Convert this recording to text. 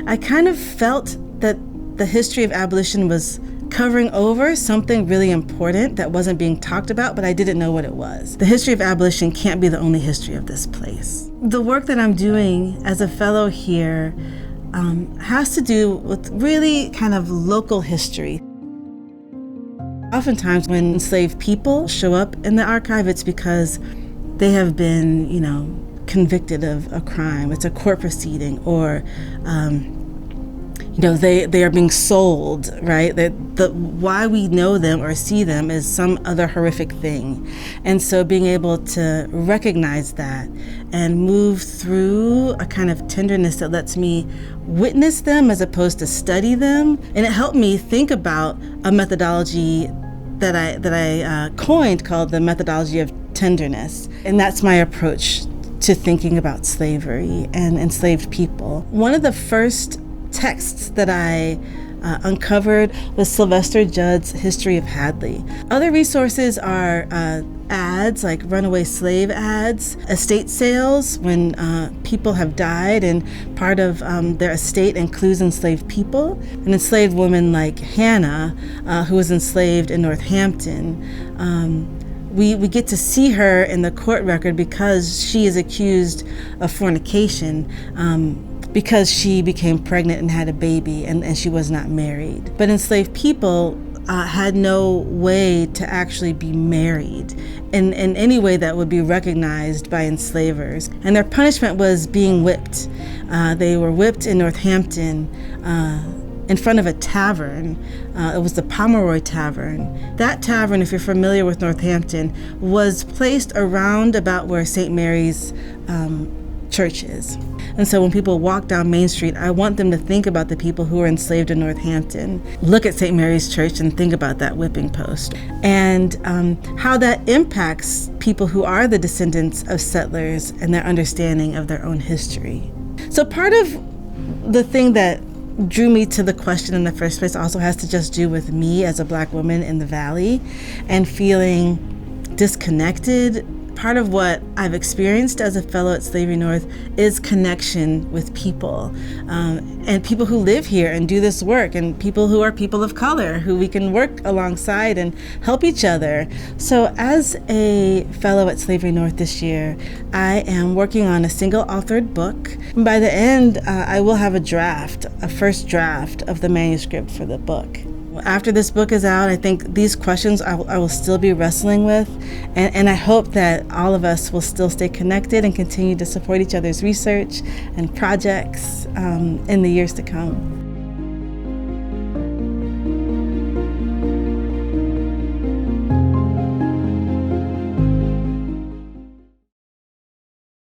I kind of felt that the history of abolition was covering over something really important that wasn't being talked about, but I didn't know what it was. The history of abolition can't be the only history of this place. The work that I'm doing as a fellow here has to do with really kind of local history. Oftentimes when enslaved people show up in the archive, it's because they have been, convicted of a crime. It's a court proceeding, or they are being sold, right? Why we know them or see them is some other horrific thing. And so being able to recognize that and move through a kind of tenderness that lets me witness them as opposed to study them. And it helped me think about a methodology that I coined called the methodology of tenderness. And that's my approach to thinking about slavery and enslaved people. One of the first texts that I uncovered was Sylvester Judd's History of Hadley. Other resources are ads, like runaway slave ads, estate sales when people have died and part of their estate includes enslaved people. An enslaved woman like Hannah, who was enslaved in Northampton, we get to see her in the court record because she is accused of fornication, because she became pregnant and had a baby and she was not married. But enslaved people had no way to actually be married in any way that would be recognized by enslavers. And their punishment was being whipped. They were whipped in Northampton in front of a tavern. It was the Pomeroy Tavern. That tavern, if you're familiar with Northampton, was placed around about where St. Mary's church is. And so when people walk down Main Street, I want them to think about the people who were enslaved in Northampton, look at St. Mary's Church and think about that whipping post, and how that impacts people who are the descendants of settlers and their understanding of their own history. So part of the thing that drew me to the question in the first place also has to just do with me as a Black woman in the Valley and feeling disconnected. Part of what I've experienced as a fellow at Slavery North is connection with people, and people who live here and do this work, and people who are people of color who we can work alongside and help each other. So as a fellow at Slavery North this year, I am working on a single authored book. By the end, I will have a first draft of the manuscript for the book. After this book is out, I think these questions I will still be wrestling with, and I hope that all of us will still stay connected and continue to support each other's research and projects in the years to come.